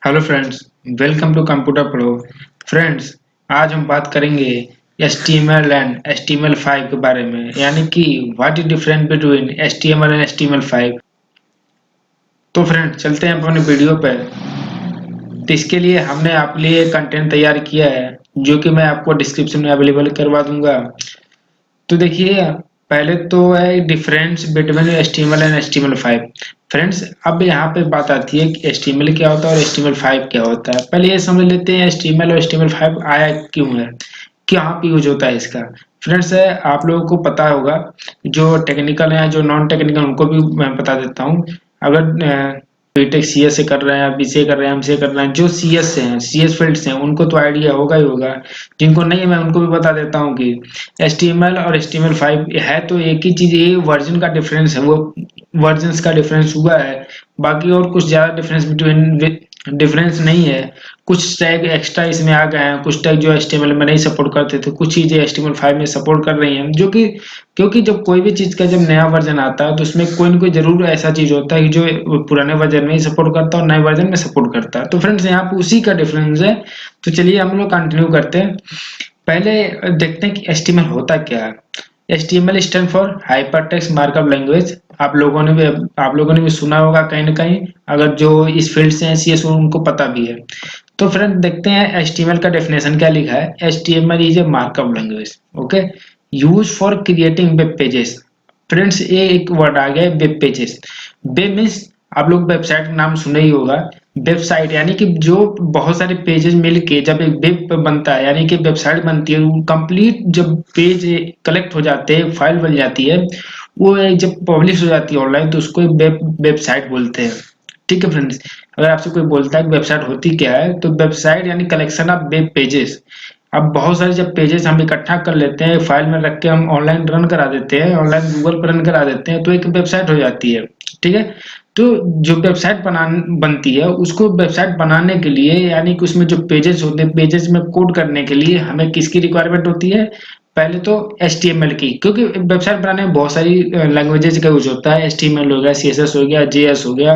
Hello friends, welcome to computer pro. Friends, आज हम बात करेंगे HTML एंड HTML5 के बारे में, यानी कि what is difference between HTML and HTML5। तो फ्रेंड्स, चलते हैं अपने वीडियो पर। तो इसके लिए हमने आपके लिए कंटेंट तैयार किया है, जो कि मैं आपको डिस्क्रिप्शन में अवेलेबल करवा दूंगा। तो देखिए, पहले तो है difference between HTML and HTML5। Friends, अब यहाँ पे बात आती है कि HTML क्या होता है और HTML5 क्या होता है। पहले ये समझ लेते हैं HTML और HTML5 आया क्यों है, कहाँ पे यूज होता है इसका। फ्रेंड्स, आप लोगों को पता होगा, जो टेक्निकल है जो नॉन टेक्निकल उनको भी मैं बता देता हूँ। अगर बीटेक सीएस से कर रहे हैं, बीसीए कर रहे हैं, एमसीए कर रहे हैं, जो सीएस से हैं, सीएस फील्ड से हैं, उनको तो आइडिया होगा ही होगा। जिनको नहीं है मैं उनको भी बता देता हूँ कि HTML और HTML5 है तो एक ही चीज, ये वर्जन का डिफरेंस है, वो वर्जन्स का डिफरेंस हुआ है। बाकी और कुछ ज्यादा डिफरेंस नहीं है। कुछ टैग एक्स्ट्रा इसमें आ गए हैं, कुछ टैग जो HTML में नहीं सपोर्ट करते थे, कुछ चीजें HTML5 में सपोर्ट कर रही हैं, जो कि क्योंकि जब कोई भी चीज का जब नया वर्जन आता है तो उसमें कोई ना कोई जरूर ऐसा चीज होता है कि जो पुराने वर्जन में ही सपोर्ट करता है और नए वर्जन में सपोर्ट करता है। तो फ्रेंड्स, यहाँ पे उसी का डिफरेंस है। तो चलिए हम लोग कंटिन्यू करते हैं। पहले देखते हैं कि HTML होता क्या है। HTML stand for hypertext markup language. आप लोगों ने भी सुना होगा कहीं ना कहीं, अगर जो इस फील्ड से हैं सीएस उनको पता भी है। तो फ्रेंड, देखते हैं HTML का डेफिनेशन क्या लिखा है। HTML is a markup language, okay, use for creating web pages. Friends, ये एक वर्ड आ गया है, वेब पेजेस। वेब मीन्स, आप लोग वेबसाइट का नाम सुना ही होगा। वेबसाइट यानी कि जो बहुत सारे पेजेस मिलके जब एक वेब बनता है, यानी कि वेबसाइट बनती है, कंप्लीट जब पेज कलेक्ट हो जाते हैं, फाइल बन जाती है, वो जब पब्लिश हो जाती है ऑनलाइन, तो उसको वेबसाइट बोलते हैं। ठीक है फ्रेंड्स, अगर आपसे कोई बोलता है कि वेबसाइट होती क्या है, तो वेबसाइट यानी कलेक्शन ऑफ वेब पेजेस। अब बहुत सारे जब पेजेस हम इकट्ठा कर लेते हैं, फाइल में रख के हम ऑनलाइन रन करा देते हैं, ऑनलाइन गूगल पर रन करा देते हैं, तो एक वेबसाइट हो जाती है। ठीक है, तो जो वेबसाइट बनती है, उसको वेबसाइट बनाने के लिए, यानी कि उसमें जो पेजेस होते हैं, पेजेस में कोड करने के लिए हमें किसकी रिक्वायरमेंट होती है। पहले तो HTML की, क्योंकि वेबसाइट बनाने में बहुत सारी लैंग्वेजेस का यूज होता है। HTML हो गया, CSS हो गया, JS हो गया,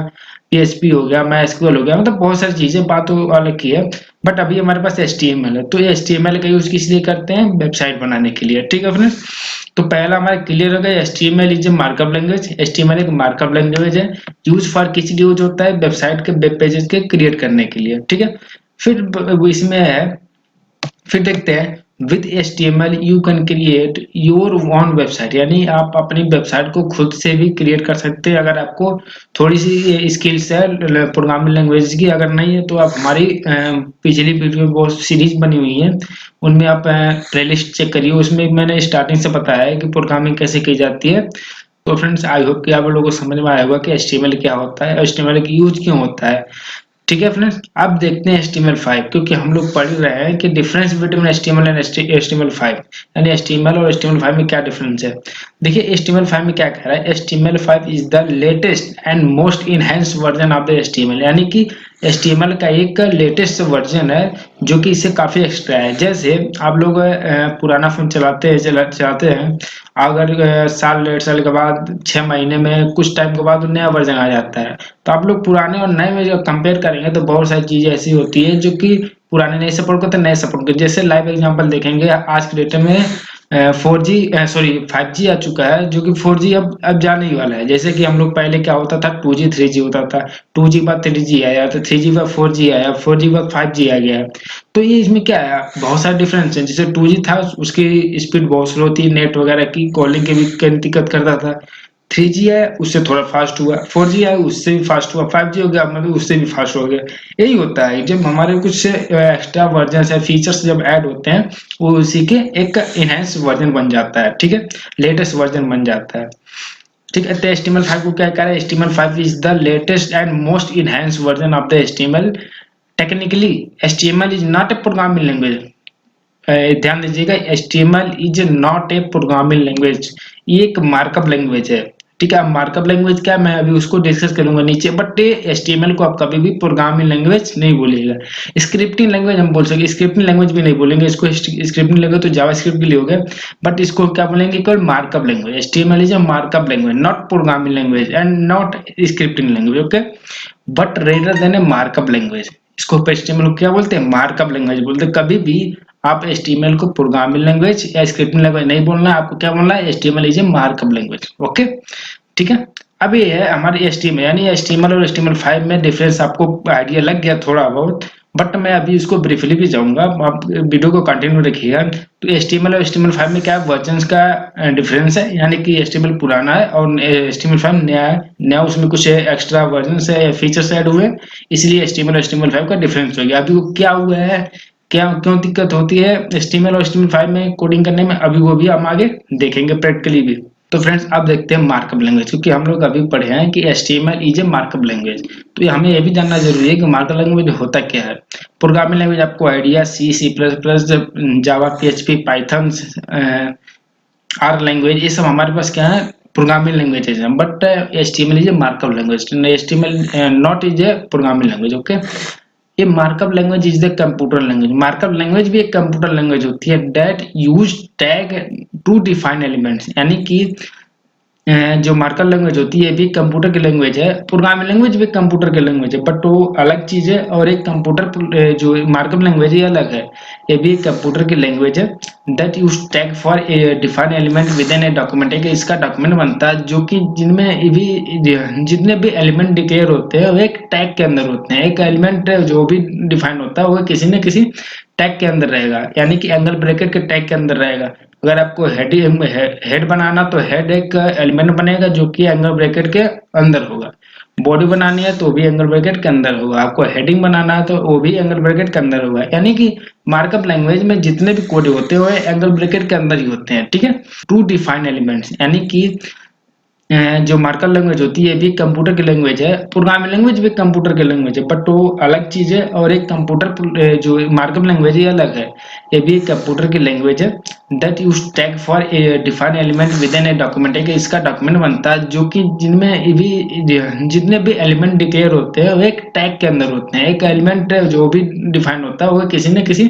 PHP हो गया, MySQL हो गया, मतलब बहुत सारी चीजें, बात तो अलग की है। बट अभी हमारे पास HTML है, तो ये HTML का यूज किस लिए करते हैं, वेबसाइट बनाने के लिए। ठीक है फ्रेंड्स, तो पहला हमारा क्लियर हो गया, HTML is a markup language. HTML एक मार्कअप लैंग्वेज है। यूज फॉर किस लिए यूज होता है, वेबसाइट के वेब पेजेस के क्रिएट करने के लिए। ठीक है, फिर इसमें है, फिर देखते हैं, with HTML you can create your own website, यानी आप अपनी वेबसाइट को खुद से भी क्रिएट कर सकते हैं। अगर आपको थोड़ी सी स्किल्स है प्रोग्रामिंग लैंग्वेज की, अगर नहीं है तो आप हमारी पिछली वीडियो में बहुत सीरीज बनी हुई है, उनमें आप प्लेलिस्ट चेक करिए, उसमें मैंने स्टार्टिंग से बताया है कि प्रोग्रामिंग कैसे की जाती है। तो फ्रेंड्स, आई होप कि आप लोगों को समझ में आया होगा कि HTML क्या होता है, HTML की यूज क्यों होता है। ठीक है फ्रेंड्स, अब देखते हैं HTML5, क्योंकि हम लोग पढ़ रहे हैं कि difference between HTML and HTML5, यानी HTML और HTML5 में क्या डिफरेंस है। देखिए, HTML5 में क्या कह रहा है, HTML5 is the latest and most enhanced version of the HTML, यानी कि HTML का एक लेटेस्ट वर्जन है जो कि इससे काफी एक्स्ट्रा है। जैसे आप लोग पुराना फोन चलाते हैं, अगर साल 1.5 साल के बाद, 6 महीने में, कुछ टाइम के बाद नया वर्जन आ जाता है, तो आप लोग पुराने और नए में जब कंपेयर करेंगे तो बहुत सारी चीजें ऐसी होती है जो कि पुराने नहीं सपोर्ट करते, नए सपोर्ट करते। जैसे लाइव एग्जांपल देखेंगे, आज के डेट में 4G, सॉरी 5G आ चुका है, जो कि 4G अब जाने ही वाला है। जैसे कि हम लोग पहले क्या होता था, 2G 3G होता था, 2G बाद 3G आया, तो 3G बाद 4G आया, 4G बाद 5G आ गया है। तो ये इसमें क्या है, बहुत सारे डिफरेंस है। जैसे 2G था, उसकी स्पीड बहुत स्लो थी, नेट वगैरह की कॉलिंग के भी दिक्कत करता था। 3G है, उससे थोड़ा फास्ट हुआ, 4G है, उससे भी फास्ट हुआ, 5G हो गया, मतलब उससे भी फास्ट हो गया। यही होता है, जब हमारे कुछ एक्स्ट्रा वर्जन या फीचर्स जब ऐड होते हैं, वो उसी के एक इनहेंस वर्जन बन जाता है। ठीक है, लेटेस्ट वर्जन बन जाता है। ठीक है, तो HTML5 को क्या कह रहा है, HTML5 is the latest and most enhance version of the HTML। Technically HTML is not a programming language. ध्यान दीजिएगा, HTML is not a programming language, ये एक मार्कअप लैंग्वेज है। ठीक है, अब मार्कअप लैंग्वेज क्या, मैं अभी उसको डिस्कस करूंगा नीचे, बट HTML को आप कभी भी प्रोग्रामिंग लैंग्वेज नहीं बोलिएगा। स्क्रिप्टिंग लैंग्वेज हम बोल सकते, स्क्रिप्टिंग लैंग्वेज भी नहीं बोलेंगे इसको। स्क्रिप्टिंग लैंग्वेज तो जावास्क्रिप्ट के लिए हो गया, बट इसको क्या बोलेंगे, केवल markup language. HTML is a markup language, not programming language and not scripting language, okay, but rather than A markup language. इसको स्कोप HTML को क्या बोलते हैं, मार्कअप लैंग्वेज बोलते हैं। कभी भी आप HTML को प्रोग्रामिंग लैंग्वेज या स्क्रिप्टिंग लैंग्वेज नहीं बोलना है, आपको क्या बोलना है, HTML is a markup language. Okay, ठीक है। अब ये है हमारे HTML, यानी HTML और HTML5 में डिफरेंस आपको आइडिया लग गया थोड़ा बहुत, बट मैं अभी इसको ब्रीफली भी जाऊंगा, आप वीडियो को कंटिन्यू रखिएगा। तो HTML और HTML5 में क्या वर्जन्स का डिफरेंस है, यानी कि HTML पुराना है और HTML5 नया है। नया उसमें कुछ एक्स्ट्रा वर्जन्स है, फीचर्स ऐड हुए, इसलिए HTML और HTML5 का डिफरेंस हो गया। अभी वो क्या हुआ है, क्या क्यों दिक्कत होती है HTML और HTML5 में कोडिंग करने में, अभी वो भी हम आगे देखेंगे प्रैक्टिकली भी। तो फ्रेंड्स अब देखते हैं मार्कअप लैंग्वेज, क्योंकि हम लोग अभी पढ़े हैं कि HTML is a markup language. तो हमें ये भी जानना जरूरी है कि मार्कअप लैंग्वेज होता क्या है। प्रोग्रामिंग लैंग्वेज आपको idea, C++, Java, PHP, Python, R language, ये सब हमारे पास क्या है, प्रोग्रामिंग लैंग्वेजेज हैं। But HTML is a markup language, HTML not is a programming language. Okay, ये markup language is the computer language. Markup language भी एक कंप्यूटर लैंग्वेज होती है that use tag to define elements, यानी कि जो markup language होती है ये भी कंप्यूटर की लैंग्वेज है। प्रोग्रामिंग लैंग्वेज भी कंप्यूटर की लैंग्वेज है, बट वो अलग चीज है। और एक कंप्यूटर जो मार्कअप लैंग्वेज है अलग है, ये भी कंप्यूटर की लैंग्वेज है that use tag for define element with in a document. है इसका डॉक्यूमेंट बनता है जो कि जिनमें भी जितने भी एलिमेंट डिक्लेयर होते हैं वो एक टैग के अंदर होते हैं। एक एलिमेंट जो भी डिफाइन होता है वो किसी न किसी टैग के अंदर रहेगा, यानी कि एंगल ब्रैकेट के टैग के अंदर रहेगा। अगर आपको हेड बनाना तो हेड एक एलिमेंट बनेगा जो कि एंगल ब्रैकेट के अंदर होगा। बॉडी बनानी है तो भी एंगल ब्रैकेट के अंदर होगा। आपको हेडिंग बनाना है तो वो भी एंगल ब्रैकेट के अंदर होगा। यानी कि मार्कअप लैंग्वेज में जितने भी कोड होते हैं वो एंगल ब्रैकेट के अंदर ही होते हैं। ठीक है, टू डिफाइन एलिमेंट्स, यानी कि जो मार्कअप लैंग्वेज होती है भी कंप्यूटर की लैंग्वेज है। प्रोग्रामिंग लैंग्वेज भी कंप्यूटर की लैंग्वेज है, बट वो अलग चीज है। और एक कंप्यूटर जो मार्कअप लैंग्वेज है अलग है, ये भी एक कंप्यूटर की लैंग्वेज है that use tag for define element with in a document. है कि इसका डॉक्यूमेंट बनता है जो कि जिनमें भी जितने भी एलिमेंट डिक्लेयर होते हैं वो एक टैग के अंदर होते हैं। एक एलिमेंट जो भी डिफाइन होता है वो किसी न किसी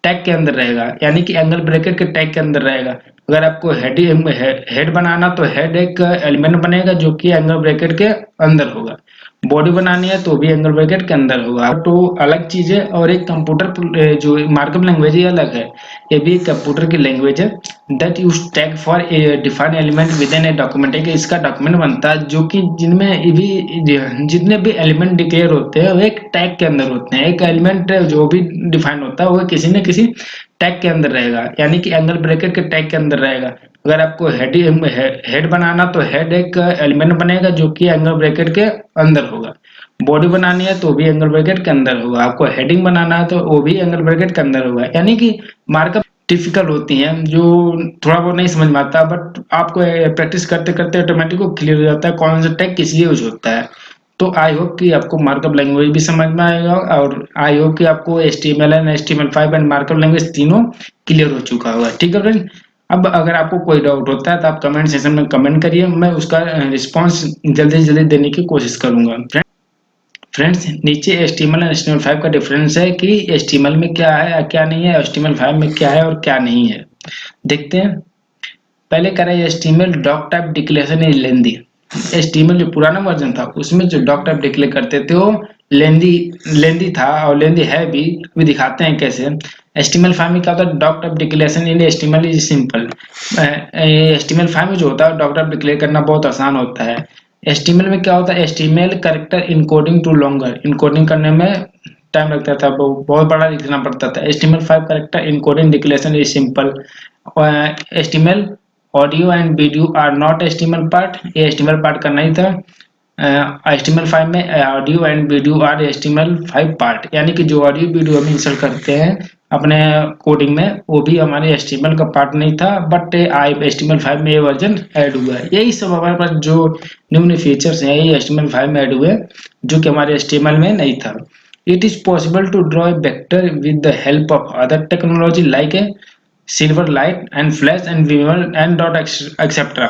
टैग के अंदर रहेगा, यानी कि एंगल ब्रैकेट के टैग के अंदर रहेगा। अगर आपको हेड बनाना तो हेड एक एलिमेंट बनेगा जो कि एंगल ब्रैकेट के अंदर होगा। बॉडी बनानी है तो भी एंगल ब्रैकेट के अंदर होगा। तो अलग चीज है। और एक कंप्यूटर जो मार्कअप लैंग्वेज है अलग है, ये भी एक कंप्यूटर की लैंग्वेज है that use tag for define element with in a document. है कि इसका डॉक्यूमेंट बनता है जो कि जिनमें भी जितने भी एलिमेंट डिक्लेयर होते हैं वो एक टैग के अंदर होते हैं। एक एलिमेंट जो भी डिफाइन होता है वो किसी न किसी टैग के अंदर रहेगा, यानी कि एंगल ब्रैकेट के टैग के अंदर रहेगा। अगर आपको हेड बनाना तो हेड एक एलिमेंट बनेगा जो कि एंगल ब्रैकेट के अंदर होगा। बॉडी बनानी है तो भी एंगल ब्रैकेट के अंदर होगा। आपको हेडिंग बनाना है तो वो भी एंगल ब्रैकेट के अंदर होगा। यानी कि मार्कअप डिफिकल्ट होती हैं जो थोड़ा बहुत नहीं समझ में आता, बट आपको प्रैक्टिस करते करते ऑटोमेटिक को क्लियर हो जाता है कौन सा टैग किस लिए यूज होता है। तो आई होप कि आपको मार्कअप लैंग्वेज भी समझ में आएगा, और आई होप कि आपको HTML and HTML5 and markup language तीनों क्लियर हो चुका होगा। ठीक है फ्रेंड, अब अगर आपको कोई डाउट होता है तो आप कमेंट सेक्शन में कमेंट करिए, मैं उसका रिस्पांस जल्दी से जल्दी देने की कोशिश करूंगा। फ्रेंड्स नीचे HTML और HTML5 का डिफरेंस है कि HTML में क्या है क्या नहीं है, HTML5 में क्या है और क्या नहीं है, देखते हैं। पहले कह रहा है HTML doc type declaration is lengthy. HTML जो पुराना वर्जन था उसमें जो डॉक टाइप डिक्लेयर करते थे वो लेंदी लेंदी था, और लेंदी है भी। अभी दिखाते हैं कैसे। HTML5 में क्या होता है, doc type declaration in HTML is simple. HTML5 में जो होता है डॉक टाइप डिक्लेयर करना बहुत आसान होता है। HTML में क्या होता है, HTML character encoding too longer, encoding करने में टाइम लगता था, बहुत बड़ा लिखना पड़ता था। HTML5 character encoding declaration is simple. HTML audio and video are not HTML part, ये HTML पार्ट का नहीं था। HTML5 में audio and video are HTML5 part, यानी कि जो ऑडियो वीडियो हम इंसर्ट करते हैं अपने कोडिंग में वो भी हमारे HTML का पार्ट नहीं था, बट HTML5 में ये वर्जन ऐड हुआ है। यही सब हमारे पास जो न्यू न्यू फीचर्स हैं ये HTML5 में ऐड हुए जो कि हमारे HTML में नहीं था। It is possible to draw a vector with the help of other technology like a Silverlight and Flash and Vimeo and dot etc.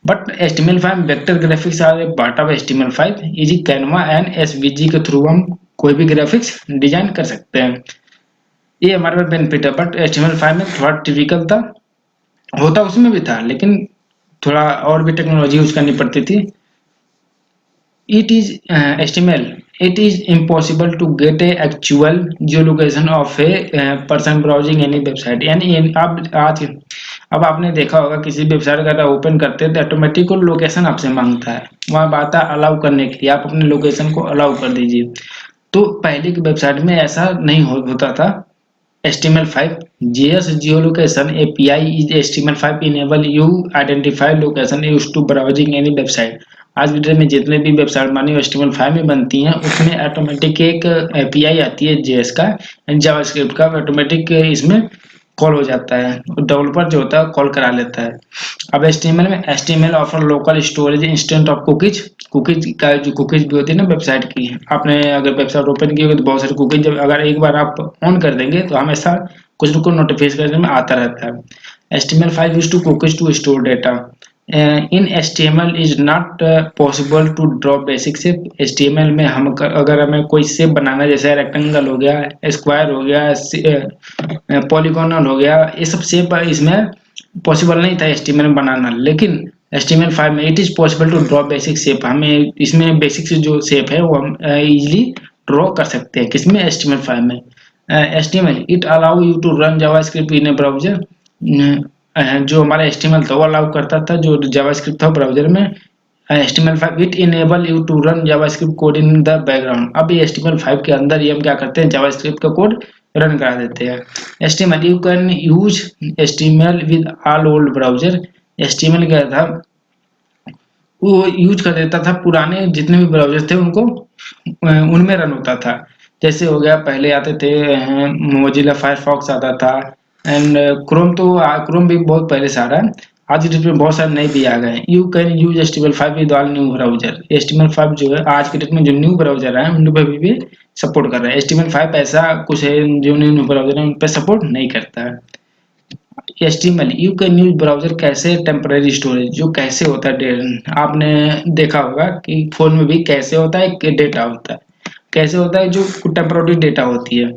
But HTML5 vector graphics are a part of HTML5. Easy Canva and SVG के through हम कोई भी graphics design कर सकते हैं, ये हमारे पास benefit है। बट HTML5 में थोड़ा टिपिकल था, होता उसमें भी था लेकिन थोड़ा और भी टेक्नोलॉजी यूज करनी पड़ती थी। It is HTML it is impossible to get a actual geolocation of a person browsing any website। यानी अब आपने देखा होगा किसी वेबसाइट का ओपन करते हैं तो ऑटोमेटिक वो लोकेशन आपसे मांगता है, वहां बात है अलाउ करने के लिए, आप अपने लोकेशन को अलाउ कर दीजिए। तो पहले की वेबसाइट में ऐसा नहीं होता था। HTML5 JS geolocation API is HTML5 enable you identify location used to browsing any website। आज की डेट में जितने भी वेबसाइट मानी HTML5 में बनती हैं उसमें ऑटोमेटिक एक API आती है JS का एंड जावास्क्रिप्ट का, ऑटोमेटिक इसमें कॉल हो जाता है, डेवलपर जो होता है कॉल करा लेता है। अब HTML में HTML offer local storage instant of cookies. Cookies का जो कुकीज भी होती है ना वेबसाइट की, आपने अगर वेबसाइट ओपन की होगी तो बहुत सारे कुकीज जब अगर एक बार आप ऑन कर देंगे तो हमेशा कुछ न कुछ नोटिफिकेशन में आता रहता है। HTML5 use to cookies to store data. In HTML is not possible to draw basic shape. HTML में हम अगर हमें कोई शेप बनाना है जैसे रेक्टेंगल हो गया, स्क्वायर हो गया, पॉलीगोनल हो गया, ये सब शेप इसमें पॉसिबल नहीं था HTML में बनाना, लेकिन HTML5 में it is possible to draw basic shape. हमें इसमें बेसिक से जो शेप है वो हम इजीली ड्रॉ कर सकते हैं। किसमें? HTML5 में। HTML it allow you to run JavaScript in a browser. जो हमारा HTML था वो अलाउ करता था जो जावास्क्रिप्ट था ब्राउजर में। HTML5 it enable you to run JavaScript code in the background. अब ये HTML5 के अंदर ये हम क्या करते हैं, जावास्क्रिप्ट का कोड रन करा देते हैं। HTML you can use HTML with all old browser. HTML क्या था, वो यूज कर देता था पुराने जितने भी ब्राउजर थे उनको, उनमें रन होता था। जैसे हो गया पहले आते थे मोजिला फायरफॉक्स आता था एंड क्रोम, तो क्रोम भी बहुत पहले से आ रहा है। आज की डेट में बहुत सारे नए भी आ गए। You can use HTML5 with all new browser. HTML5 जो है आज की डेट में जो न्यू ब्राउजर है उन पर भी सपोर्ट कर रहा है। HTML5 ऐसा कुछ है जो न्यू ब्राउजर है उन पर सपोर्ट नहीं करता है। HTML you can use browser कैसे टेम्पररी स्टोरेज। जो कैसे होता है, आपने देखा होगा कि फोन में भी कैसे होता है, डेटा होता है, कैसे होता है जो टेम्पररी डेटा होती है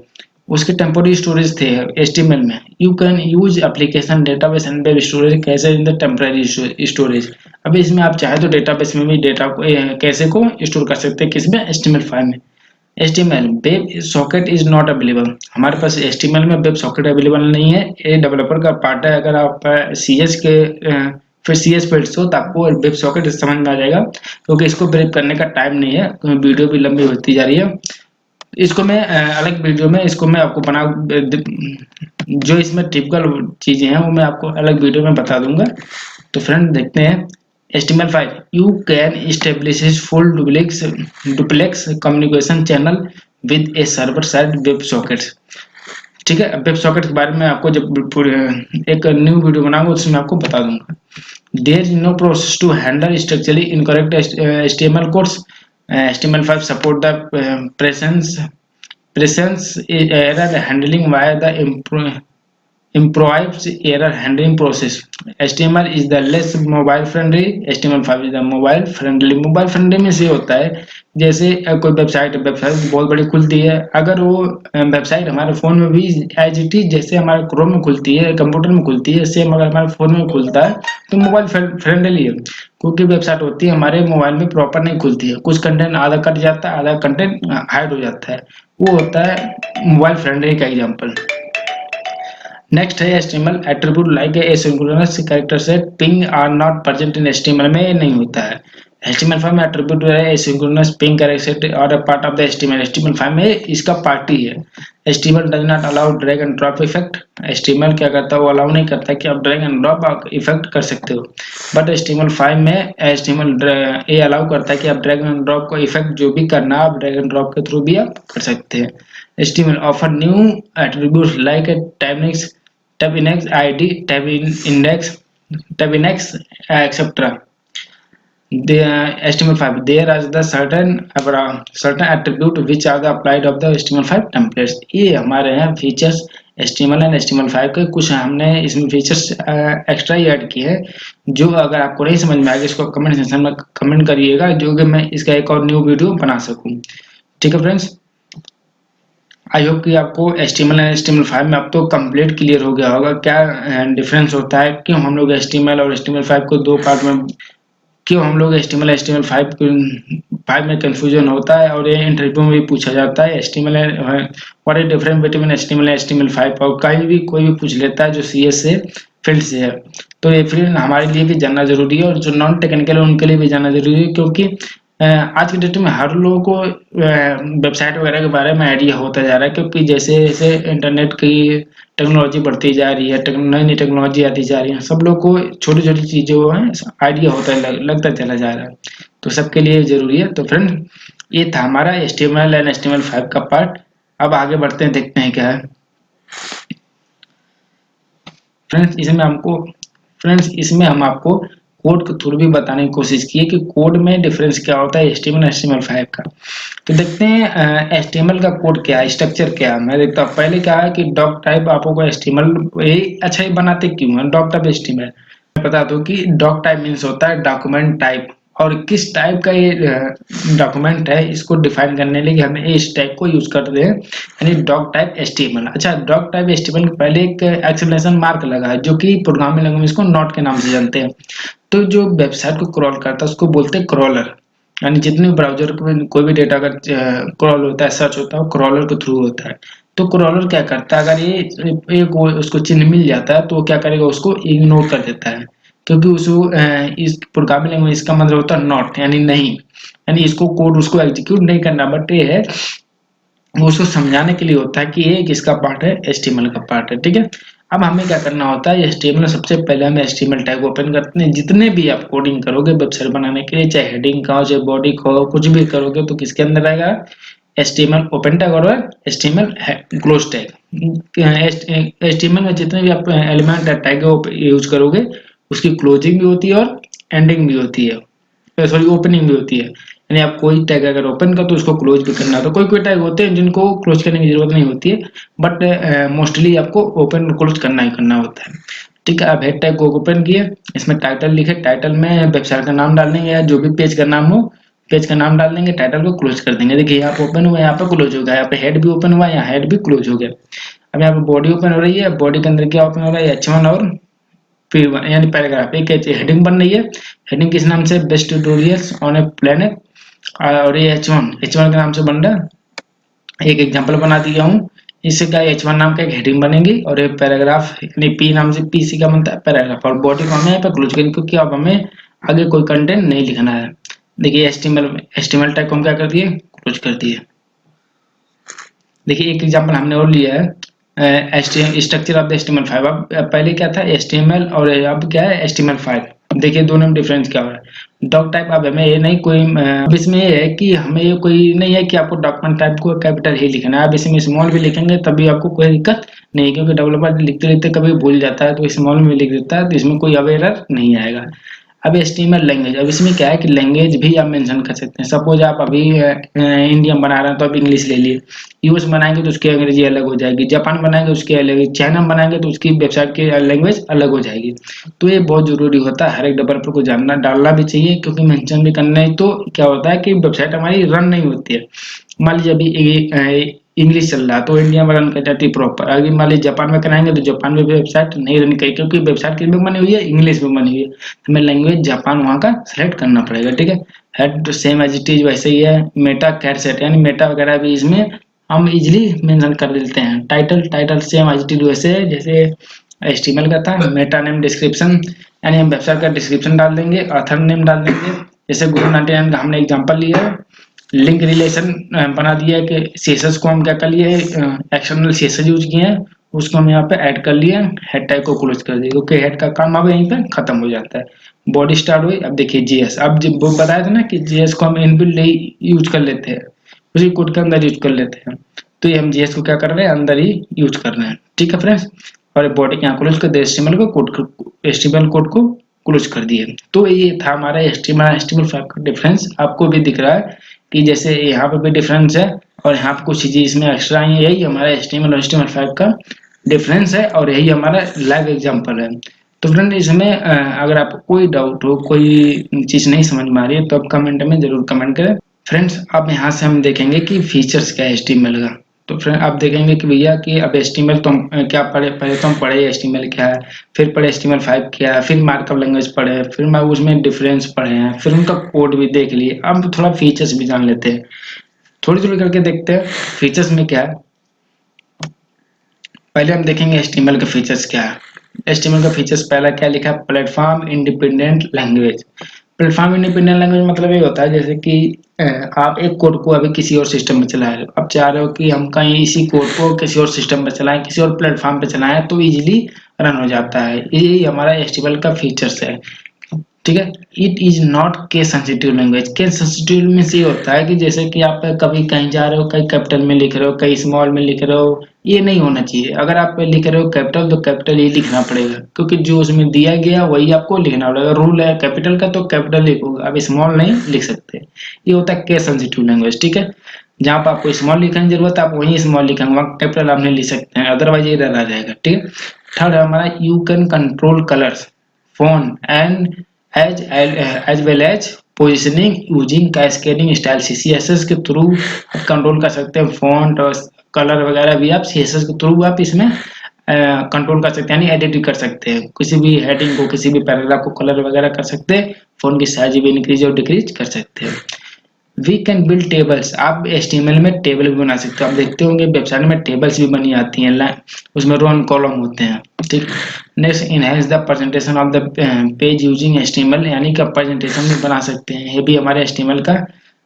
उसके टेम्पररी स्टोरेज थे HTML में। You can use application database and web storage कैसे इन द टेम्पररी स्टोरेज। अभी इसमें आप चाहे तो डेटाबेस में भी डेटा को कैसे को स्टोर कर सकते हैं, किसमें? HTML5 में। HTML web socket is not available. हमारे पास HTML में वेब सॉकेट अवेलेबल नहीं है, ये डेवलपर का पार्ट है। अगर आप CS के फिर CS पढ़ते हो तो आपको वेब सॉकेट समझ में आ जाएगा, क्योंकि इसको ब्रेक करने का टाइम नहीं है, क्योंकि वीडियो भी लंबी होती जा रही है। इसको मैं अलग वीडियो में इसको मैं आपको बना जो इसमें टिपिकल चीजें हैं वो मैं आपको अलग वीडियो में बता दूंगा। तो फ्रेंड देखते हैं HTML5 you can establish full duplex communication channel with a server side web sockets। ठीक है, वेब सॉकेट के बारे में आपको जब एक न्यू वीडियो बनाऊंगा उसमें आपको बता दूंगा। There is no process to handle structurally incorrect HTML codes. HTML5 support the presence error handling via the improvised error handling process। HTML is the less mobile friendly। HTML5 is the mobile friendly। Mobile friendly में से होता है जैसे कोई website बहुत बड़ी खुलती है, अगर वो वेबसाइट हमारे फोन में भी एज इट इज जैसे हमारे क्रोम में खुलती है, कंप्यूटर में खुलती है, सेम अगर हमारे फोन में खुलता है तो मोबाइल फ्रेंडली है। क्योंकि वेबसाइट होती है हमारे मोबाइल में प्रॉपर नहीं खुलती है, कुछ कंटेंट आधा कट जाता है, आधा कंटेंट हाइड हो जाता है, वो होता है मोबाइल फ्रेंडली का एग्जाम्पल। नेक्स्ट है HTML attribute like asynchronous character set ping are not present in HTML में नहीं होता है। HTML5 में एट्रीब्यूट है एसिंक्रोनस पिंग कैरेक्टर सेट और a part of the HTML। HTML5 में इसका पार्ट ही है। HTML does not allow drag and drop effect. HTML क्या करता है, वो अलाउ नहीं करता कि आप ड्रैग एंड ड्रॉप इफेक्ट कर सकते हो, बट HTML5 में HTML ये अलाउ करता है कि आप ड्रैग एंड ड्रॉप को इफेक्ट जो भी करना आप ड्रैग एंड ड्रॉप के थ्रू भी आप कर सकते हैं। HTML offer new attributes like tab index id, tab index etc। HTML5 there are the certain attribute which are the applied of the HTML5 templates। ये हमारे हैं फीचर्स HTML एंड HTML5 के, कुछ हमने इसमें फीचर्स एक्स्ट्रा ही add किए हैं। जो अगर आपको नहीं समझ में आएगा इसको कमेंट सेक्शन में कमेंट करिएगा, जो कि मैं इसका एक और न्यू वीडियो बना सकूं। ठीक है फ्रेंड्स, आई होप कि आपको HTML एंड HTML5 में अब तो कंप्लीट क्लियर हो गया होगा क्या डिफरेंस होता है, क्यों हम लोग HTML और HTML5 को दो पार्ट में क्यों हम लोग HTML5 में कंफ्यूजन होता है, और ये इंटरव्यू में भी पूछा जाता है HTML what is difference between HTML and HTML5, और कहीं भी कोई भी पूछ लेता है जो CS से फील्ड से है। तो ये फील्ड हमारे लिए भी जानना जरूरी है, और जो नॉन टेक्निकल है उनके लिए भी जानना जरूरी है, क्योंकि आज के डेट में हर लोगों को वेबसाइट वगैरह के बारे में आइडिया होता जा रहा है, क्योंकि जैसे जैसे इंटरनेट की टेक्नोलॉजी बढ़ती जा रही है, नई नई टेक्नोलॉजी आती जा रही है, सब लोग को छोटी छोटी चीज़ों में आइडिया होता है, लगता चला जा रहा है, तो सबके लिए जरूरी है। तो फ्रेंड, ये था हमारा HTML एंड HTML5 का पार्ट। अब आगे बढ़ते हैं, देखते हैं क्या है। फ्रेंड्स इसमें हम आपको कोड के थ्रू भी बताने की कोशिश की है कि कोड में डिफरेंस क्या होता है HTML और HTML5 का। तो देखते हैं HTML का कोड क्या है, स्ट्रक्चर क्या है। मैं देखता हूँ पहले क्या है कि डॉक टाइप आपको HTML अच्छा ये बनाते क्यों है डॉक टाइप HTML। मैं बता दूं कि डॉक टाइप मीन्स होता है डॉक्यूमेंट टाइप, और किस टाइप का ये डॉक्यूमेंट है इसको डिफाइन करने के लिए हमें इस टाइप को यूज करते हैं, यानी डॉक टाइप HTML। अच्छा, डॉक टाइप HTML के पहले एक एक्सक्लेमेशन मार्क लगा है, जो कि प्रोग्रामिंग लैंग्वेज को नॉट के नाम से जानते हैं। तो जो वेबसाइट को क्रॉल करता है उसको बोलते हैं क्रॉलर, यानी जितने भी ब्राउजर में कोई भी डेटा अगर क्रॉल होता है, सर्च होता है, वो क्रॉलर के थ्रू होता है। तो क्रॉलर क्या करता है, अगर ये उसको चिन्ह मिल जाता है तो वो क्या करेगा, उसको इग्नोर कर देता है, क्योंकि उसको इस प्रोग्रामिंग लैंग्वेज इसका मतलब होता है नॉट, यानी नहीं, यानी इसको कोड उसको एग्जीक्यूट नहीं करना, बट ये है वो उसको समझाने के लिए होता है कि ये किसका पार्ट है, HTML का पार्ट है। ठीक है, अब हमें क्या करना होता है, HTML सबसे पहले हम HTML टैग ओपन करते हैं। जितने भी आप कोडिंग करोगे वेबसाइट बनाने के लिए, चाहे हेडिंग का हो चाहे बॉडी का हो, कुछ भी करोगे तो किसके अंदर आएगा, HTML ओपन टैग और HTML क्लोज टैग। HTML में जितने भी आप एलिमेंट टैग यूज करोगे उसकी क्लोजिंग भी होती है और एंडिंग भी होती है, सॉरी ओपनिंग भी होती है। यानी आप कोई टैग अगर ओपन कर तो उसको क्लोज भी करना, तो कोई कोई टैग होते हैं जिनको क्लोज करने की जरूरत नहीं होती है, बट मोस्टली आपको ओपन क्लोज करना ही करना होता है। ठीक है, आप हेड टैग को ओपन किए, इसमें टाइटल लिखे, टाइटल में वेबसाइट का नाम डाल देंगे या जो भी पेज का नाम हो, पेज का नाम डाल देंगे, टाइटल को क्लोज कर देंगे। देखिए यहाँ पे ओपन हुआ, यहाँ पे क्लोज हो गया, यहाँ पे हेड भी ओपन हुआ, यहाँ हेड भी क्लोज हो गया। अब यहाँ पे बॉडी ओपन हो रही है, बॉडी के अंदर क्या ओपन हो रहा है, H1 और फिर यानी पैराग्राफ, एक हेडिंग बन रही है। हेडिंग किस नाम से, best tutorials on a planet, और ये H1 के नाम से बन रहा है। एक एग्जांपल बना दिया हूँ, इससे क्या H1 नाम का एक हेडिंग बनेगी, और एक पैराग्राफ यानी P नाम से PC का बनता है पैराग्राफ, और बॉडी को हमें यहाँ पे क्लोज करेंगे क्योंकि अब हमें आगे कोई कंटेंट नहीं लिखना है। देखिए HTML टैग को हम क्या कर दिए, क्लोज कर दिए। देखिए एक एग्जांपल हमने और लिया है, स्ट्रक्चर ऑफ द HTML5। अब पहले क्या था HTML, और अब क्या है HTML5। देखिए दोनों में डिफरेंस क्या हो रहा है। डॉक टाइप अब हमें ये नहीं कोई, अब इसमें ये है कि हमें ये कोई नहीं है कि आपको डॉक्यूमेंट टाइप को कैपिटल ही लिखना है। अब इसमें स्मॉल भी लिखेंगे तभी आपको कोई दिक्कत नहीं, क्योंकि डेवलपर लिखते लिखते कभी भूल जाता है तो स्मॉल में लिख देता है, तो इसमें कोई अब एरर नहीं आएगा। अब HTML लैंग्वेज, अब इसमें क्या है कि लैंग्वेज भी आप मेंशन कर सकते हैं। सपोज आप अभी इंडियन बना रहे हैं तो आप इंग्लिश ले लिए, यूएस बनाएंगे तो उसकी अंग्रेजी अलग हो जाएगी, जापान बनाएंगे उसकी अलग, चाइना बनाएंगे तो उसकी वेबसाइट की लैंग्वेज अलग हो जाएगी। तो ये बहुत जरूरी होता है, हर एक डेवलपर को जानना डालना भी चाहिए, क्योंकि मेंशन भी करना है तो क्या होता है कि वेबसाइट हमारी रन नहीं होती है। मान लीजिए अभी इंग्लिश चल रहा है तो इंडिया में रन कर जाती है प्रॉपर, अगर मान लीजिए जापान में कराएंगे तो जापान में वेबसाइट नहीं रन करेगी, क्योंकि वेबसाइट किस में बनी हुई है, इंग्लिश में बनी हुई है। हमें लैंग्वेज जापान वहाँ का सेलेक्ट करना पड़ेगा। ठीक है, head same as it is वैसे ही है। मेटा कैट सेट यानी मेटा वगैरह भी इसमें हम इजिली मेंशन कर देते हैं। Title same as it is वैसे है जैसे HTML का था। मेटा नेम डिस्क्रिप्शन, यानी हम वेबसाइट का डिस्क्रिप्शन डाल देंगे, ऑथर नेम डाल देंगे, जैसे गुरु 99 का हमने एग्जांपल लिया है। लिंक रिलेशन बना दिया है कि सीएसएस को हम क्या कर लिए, एक्सटर्नल सीएसएस यूज किए हैं, उसको हम यहाँ पे ऐड कर लिए, हेड टैग को क्लोज कर दिए, क्योंकि हेड का काम अब यहीं पे खत्म हो जाता है। बॉडी स्टार्ट हुई, अब देखिए जीएस, अब जब वो बताया था ना कि जीएस को हम इनबिल्ट यूज कर लेते हैं, उसी कोड के अंदर यूज कर लेते हैं, तो ये हम जीएस को क्या कर रहे हैं, अंदर ही यूज कर रहे हैं। ठीक है फ्रेंड्स, और बॉडी के यहाँ क्लोज कर दिया, HTML कोड को क्लोज कर दिए। तो ये था हमारा HTML5 का डिफरेंस। आपको भी दिख रहा है कि जैसे यहाँ पे भी डिफरेंस है, और यहाँ पे कुछ चीजें इसमें एक्स्ट्रा आई है। यही हमारा HTML और HTML5 का डिफरेंस है, और यही हमारा लाइव एग्जांपल है। तो फ्रेंड इसमें अगर आपको कोई डाउट हो, कोई चीज नहीं समझ में आ रही है, तो आप कमेंट में जरूर कमेंट करें। फ्रेंड्स अब यहाँ से हम देखेंगे कि फीचर्स क्या है HTML का। तो फ्रेंड आप देखेंगे कि भैया कि अब HTML तो हम क्या पढ़े, पहले तो हम पढ़े HTML क्या है, फिर पढ़े HTML5 क्या है, फिर मार्कअप लैंग्वेज पढ़े, फिर मैं उसमें डिफरेंस पढ़े हैं, फिर उनका कोड भी देख लिए। अब थोड़ा फीचर्स भी जान लेते हैं, थोड़ी थोड़ी करके देखते हैं फीचर्स में क्या है। पहले हम देखेंगे HTML का फीचर्स क्या है। HTML का फीचर्स पहला क्या लिखा है, platform independent language. Platform independent language मतलब ये होता है जैसे कि आप एक कोड को अभी किसी और सिस्टम में चला रहे हो, आप चाह रहे हो कि हम कहीं इसी कोड को किसी और सिस्टम पे चलाएं, किसी और प्लेटफॉर्म पे चलाएं, तो इजीली रन हो जाता है। यही हमारा HTML का फीचर्स है, ठीक है। It is not case sensitive language. Case sensitive में से होता है कि जैसे कि आप कभी कहीं जा रहे हो, कहीं कैपिटल में लिख रहे हो, कहीं स्मॉल में लिख रहे हो, ये नहीं होना चाहिए। अगर आप लिख रहे हो कैपिटल तो कैपिटल ही लिखना पड़ेगा, क्योंकि जो उसमें दिया गया वही आपको लिखना पड़ेगा। रूल है कैपिटल का तो कैपिटल लिखोगे, आप स्मॉल नहीं लिख सकते। ये होता है केस सेंसिटिव लैंग्वेज, ठीक है। जहाँ पर आपको स्मॉल लिखने की जरूरत है आप वहीं स्मॉल लिखेंगे, वहाँ कैपिटल आप नहीं लिख सकते हैं, अदरवाइज एरर आ जाएगा, ठीक है। थर्ड है हमारा you can control colours font and as well as positioning using cascading style. CSS के थ्रू आप कंट्रोल कर सकते हैं फॉन्ट और कलर वगैरह भी आप CSS के थ्रू आप इसमें कंट्रोल कर सकते हैं, यानी एडिट भी कर सकते हैं। किसी भी हेडिंग को, किसी भी पैराग्राफ को कलर वगैरह कर सकते हैं, फोन की साइज भी इंक्रीज और डिक्रीज कर सकते हैं। We can build tables. आप HTML में टेबल भी बना सकते हो। आप देखते होंगे वेबसाइट में टेबल्स भी बनी आती हैं, उसमें रो एंड कॉलम होते हैं, ठीक। Next, enhance the presentation of the page using HTML, यानी कि प्रेजेंटेशन भी बना सकते हैं, ये भी हमारे HTML का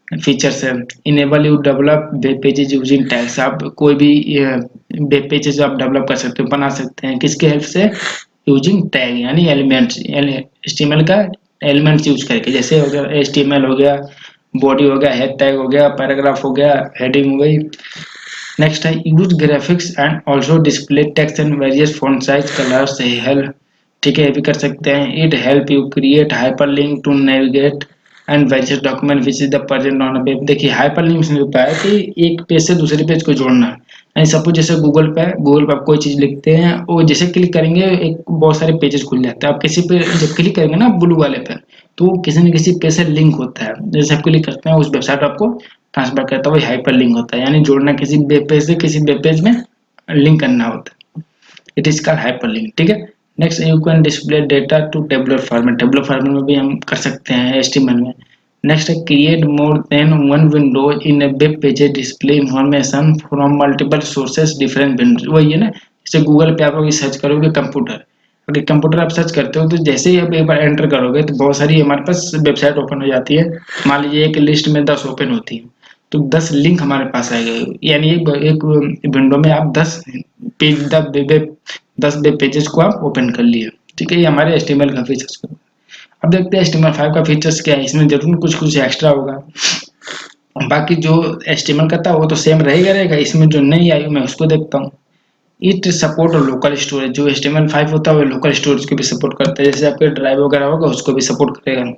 फीचर्स है। Enable you develop web pages using tags. आप कोई भी वेब पेजेज आप डेवलप कर सकते हो, बना सकते हैं, किसके हेल्प से, यूजिंग टैग यानी एलिमेंट्स, HTML का एलिमेंट्स यूज करके। जैसे हो गया HTML हो गया, बॉडी हो गया, हेड टैग हो गया, पैराग्राफ हो गया, हेडिंग हो गई। नेक्स्ट है use graphics and also display text and various font size colours help, ठीक है, ये भी कर सकते हैं। It help you create hyperlink to navigate and various document which is the present on a web. देखिए हाइपरलिंक में होता है कि एक पेज से दूसरे पेज को जोड़ना है। यानी सपोज जैसे गूगल पे आप कोई चीज लिखते हैं, वो जैसे क्लिक करेंगे एक बहुत सारे पेजेस खुल जाते हैं। आप किसी पे जब क्लिक करेंगे ना ब्लू वाले पे, तो वो किसी न किसी पेज से लिंक होता है। जैसे आप क्लिक करते हैं उस वेबसाइट आपको ट्रांसफर करता है, वही हाइपर लिंक होता है, यानी जोड़ना किसी वेब पेज से किसी वेब पेज में लिंक करना होता है। It is called hyper link, ठीक है। Next, you can display data to tabular format. Tabular format में भी हम कर सकते हैं HTML में। नेक्स्ट है create more than one window in A web page, display information from multiple sources different window. वही है ना, जैसे गूगल पे आप अभी सर्च करोगे कंप्यूटर, अगर कंप्यूटर आप सर्च करते हो तो जैसे ही आप एक बार एंटर करोगे तो बहुत सारी हमारे पास वेबसाइट ओपन हो जाती है। मान लीजिए एक लिस्ट में 10 ओपन होती है, तो 10 लिंक हमारे पास आएगा, यानी एक विंडो में आप 10 पेज, 10 वेब पेजेस को आप ओपन कर लिए, ठीक है। ये हमारे HTML का फीचर्स। अब देखते हैं HTML5 का फीचर्स क्या है। इसमें जरूर कुछ कुछ एक्स्ट्रा होगा, बाकी जो HTML का था वो तो सेम रहेगा। इसमें जो नहीं आई मैं उसको देखता हूँ। It support local storage. जो HTML5 होता है वो लोकल स्टोरेज को भी सपोर्ट करता है, जैसे आपके ड्राइव वगैरह होगा उसको भी सपोर्ट करेगा।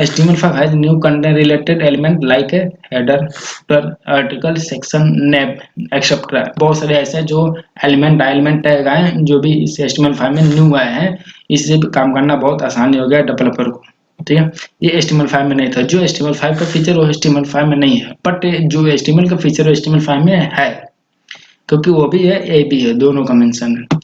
HTML5 has new content related element like a header, footer, article, section, nab, etc. बहुत सारे ऐसे जो एलिमेंट टैग आए जो भी इस HTML5 में न्यू आए हैं, इससे भी काम करना बहुत आसान हो गया डेवलपर को, ठीक है। ये HTML5 में नहीं था। जो HTML5 का फीचर वो HTML5 में नहीं है, बट जो HTML का फीचर वो HTML5 में है, क्योंकि वो भी है ये भी है, दोनों का मेंशन है।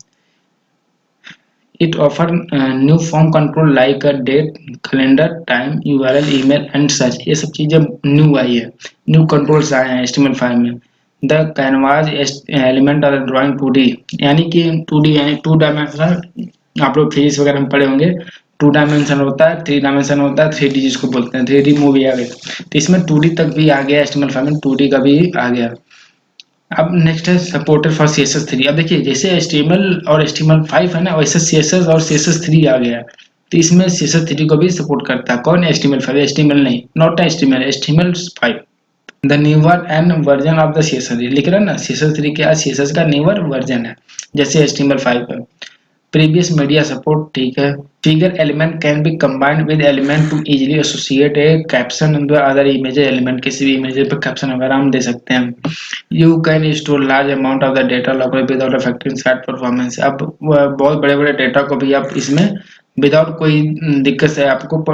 It offers new form control like a date, calendar, time, URL, email and such. ये सब चीजें न्यू आई है, न्यू कंट्रोल्स आए हैं HTML5 में। द कैनवास एलिमेंट और ड्राइंग 2D, यानी कि 2D यानी 2 डायमेंशनल। आप लोग फिजिक्स वगैरह में पढ़े होंगे, 2 डायमेंशन होता है, 3 डायमेंशन होता है, 3D जिसको बोलते हैं, 3D मूवी आ गई। तो इसमें 2D तक भी आ गया, HTML5 में 2D का भी आ गया। अब नेक्स्ट है सपोर्टेड फॉर CSS3। अब देखिए जैसे HTML और HTML5 है ना, वैसे CSS और CSS3 आ गया है। तो इसमें CSS3 को भी सपोर्ट करता है। कौन? HTML5, HTML नहीं, not HTML, HTML5। The newer and version of the CSS3 लिख रहा है ना, CSS3 क्या, CSS का न्यूवर वर्जन है, जैसे HTML5 है। प्रीवियस मीडिया सपोर्ट, ठीक है। Figure element can be combined with element to easily associate a caption and other image element. किसी भी इमेज पे कैप्शन वगैरह हम दे सकते हैं। You can store large amount of the data locally without affecting site performance. अब बहुत बड़े बड़े डेटा को भी आप इसमें विदाउट कोई दिक्कत से आपको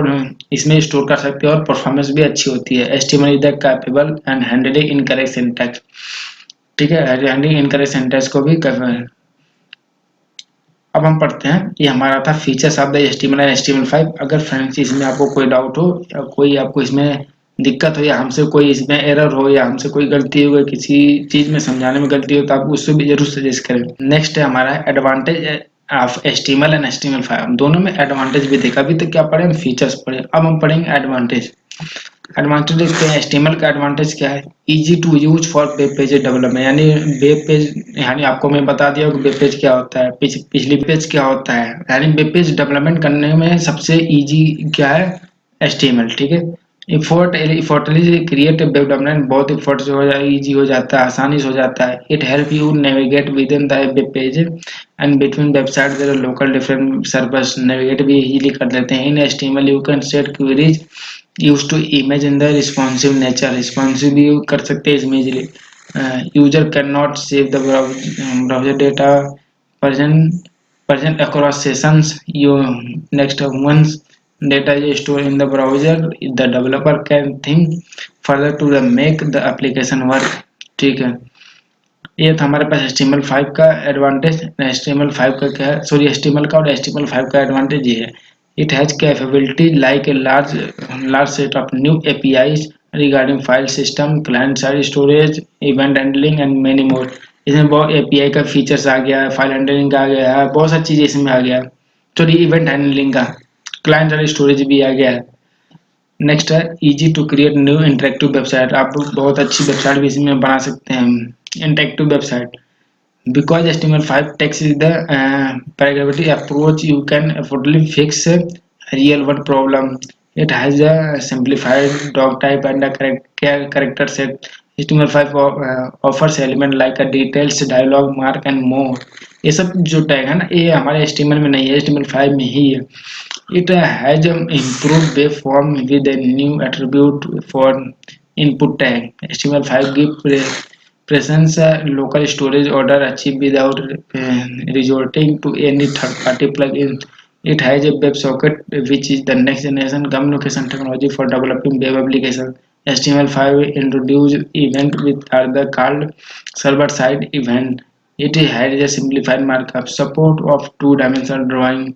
इसमें स्टोर कर सकते हो, और परफॉर्मेंस भी अच्छी होती है। HTML is the capable and handling incorrect syntax. ठीक है, हैंडलिंग इनकरेक्ट सेंटेंस को भी कर रहे हैं। अब हम पढ़ते हैं, ये हमारा था features of the HTML and HTML5। अगर फ्रेंड्स इसमें आपको कोई डाउट हो या कोई आपको इसमें दिक्कत हो या हमसे कोई इसमें एरर हो या हमसे कोई गलती हो, किसी चीज में समझाने में गलती हो, तो आप उससे भी जरूर सजेस्ट करें। नेक्स्ट है हमारा advantage of HTML and HTML5। दोनों में एडवांटेज भी देखा, अभी तक क्या पढ़े, फीचर्स पढ़े, अब हम पढ़ेंगे एडवांटेज। एडवांटेज देखते हैं, HTML का एडवांटेज क्या है, easy to use for web page development. यानी वेब पेज, यानी आपको मैं बता दिया कि वेब पेज क्या होता है, पिछली पेज क्या होता है, यानी वेब पेज डेवलपमेंट करने में सबसे इजी क्या है, HTML। ठीक है, इफोर्टली क्रिएट वेब डेवलपमेंट, बहुत इफोर्ट से हो जाए, इजी हो जाता है, आसानी से हो जाता है। It help you navigate within the web page and between website there local different servers, navigate भी इजीली कर लेते हैं। In HTML you can set queries use to image in the responsive nature, responsive भी कर सकते हैं इसमें easily. User can not save the browser data present across sessions. You next once data is stored in the browser, the developer can think further to the make the application work। ठीक है, ये था हमारे पास HTML5 का advantage. HTML5 का क्या है, sorry HTML का और HTML5 का एडवांटेज ये है, it has capability like a large set of new APIs regarding file system, client side storage, event handling and many more। इसमें बहुत API का फीचर्स आ गया है, फाइल हैंडलिंग का आ गया है, बहुत सारी चीजें इसमें आ गया है, सॉरी इवेंट हैंडलिंग का, क्लाइंट साइड स्टोरेज भी आ गया है। नेक्स्ट है easy to create new interactive website, आप बहुत अच्छी वेबसाइट भी इसमें बना सकते हैं, interactive website. Because HTML5 takes the paragraphic approach, you can affordably fix a real world problem. It has a simplified dog type and a character set। HTML5 offers element like a details, dialog, mark and more। ये सब जो tag है ना, ये हमारे HTML में नहीं है, HTML5 में ही है। It has improved web form with a new attribute for input tag। HTML5 gives presence local storage order achieved without resorting to any third-party plugin। It has a WebSocket, which is the next generation communication technology for developing web applications। HTML5 introduced event with other called server-side event। It has a simplified markup, support of two-dimensional drawing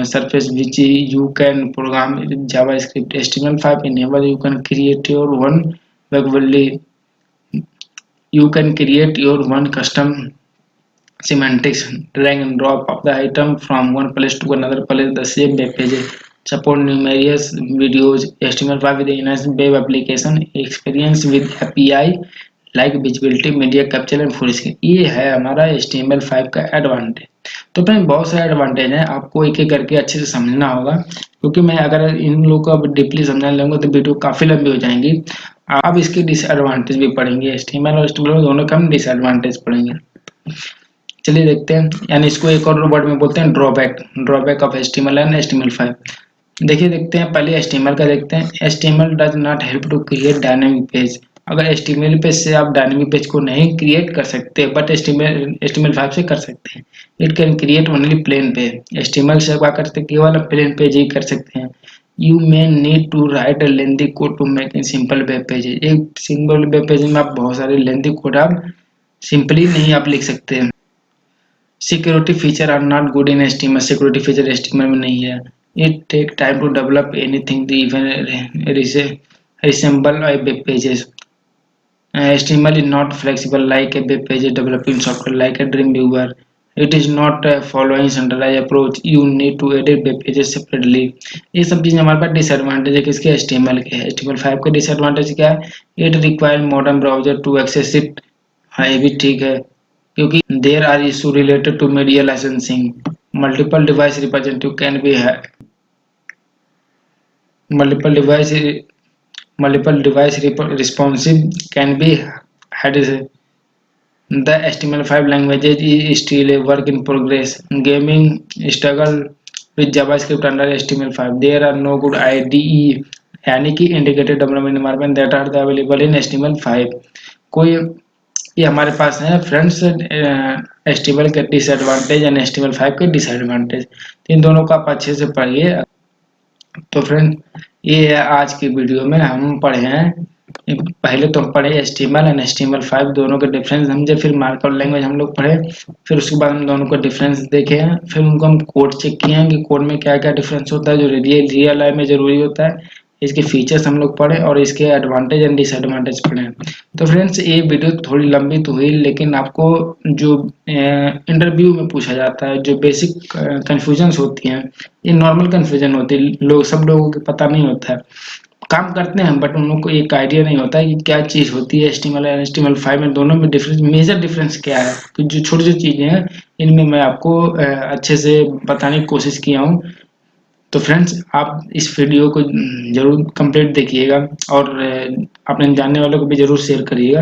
surface, which you can program in JavaScript। HTML5 enable you can create your own web valley। You can create your own custom semantics, drag and drop of the item from one place to another place, the same web page। Support numerous videos। HTML5 with enhanced web application experience with API like visibility, media capture and full screen। ये है हमारा HTML5 का advantage. तो friend बहुत सारे advantage हैं, आपको एक एक करके अच्छे से समझना होगा, क्योंकि मैं अगर इन लोगों को अब डीपली समझाने लगूंगा तो वीडियो काफी लंबी हो जाएंगी। अब इसके डिसएडवांटेज भी पढ़ेंगे, HTML और HTML दोनों का हम डिसएडवांटेज पढ़ेंगे। चलिए देखते हैं, यानी इसको एक और वर्ड में बोलते हैं drawback, drawback of HTML and HTML5। देखिए देखते हैं, पहले HTML का देखते हैं। HTML does not help to create dynamic page. अगर HTML पेज से आप डायनेमिक पेज को नहीं क्रिएट कर सकते, बट HTML5 से कर सकते हैं। It can create only plain page. HTML से क्या करते हैं, केवल प्लेन पेज ही कर सकते हैं। You may need to write a lengthy code to make in simple web page. एक सिंपल वेब पेज में आप बहुत सारे लेंथी कोड आप सिंपली नहीं आप लिख सकते हैं। Security feature are not good in HTML। Security feature HTML में नहीं है। It take time to develop anything even resemble a web pages। HTML is not flexible like a web page developing software like a Dreamweaver। It is not following centralized approach। You need to edit web pages separately। ये सब चीजें हमारे पास disadvantage है किसके, HTML के। HTML5 के disadvantage क्या है, it require modern browser to access it. हाँ ये भी ठीक है, क्योंकि there are issue related to media licensing. Multiple device representative can be है, multiple device responsive can be had। The HTML5 languages is still a work in progress। Gaming struggle with JavaScript under HTML5। There are no good IDE, यानी कि integrated development environment that are available in HTML5। कोई ये हमारे पास है friends HTML के disadvantage and HTML5 के disadvantage. इन दोनों को आप अच्छे से पढ़िए। तो फ्रेंड ये आज की वीडियो में हम पढ़े हैं पहले तो हम पढ़े HTML एंड HTML5 दोनों के डिफरेंस समझे, फिर मार्कअप लैंग्वेज हम लोग पढ़े, फिर उसके बाद हम दोनों को डिफरेंस देखे हैं, फिर उनको हम कोड चेक किए हैं कि कोड में क्या क्या डिफरेंस होता है जो रियल लाइफ में ज़रूरी होता है, इसके फीचर्स हम लोग पढ़े और इसके एडवांटेज एंड डिसएडवांटेज पढ़े हैं। तो फ्रेंड्स ये वीडियो थोड़ी लंबी तो हुई, लेकिन आपको जो इंटरव्यू में पूछा जाता है, जो बेसिक कन्फ्यूजन्स होती हैं, ये नॉर्मल कन्फ्यूजन होती है, सब लोगों को पता नहीं होता है। काम करते हैं बट उन लोग को एक आइडिया नहीं होता है कि क्या चीज़ होती है HTML और HTML5 में, दोनों में डिफरेंस, मेजर डिफरेंस क्या है। तो जो छोटी छोटी चीज़ें हैं इनमें मैं आपको अच्छे से बताने की कोशिश किया हूँ। तो फ्रेंड्स आप इस वीडियो को ज़रूर कंप्लीट देखिएगा और अपने जानने वालों को भी ज़रूर शेयर करिएगा।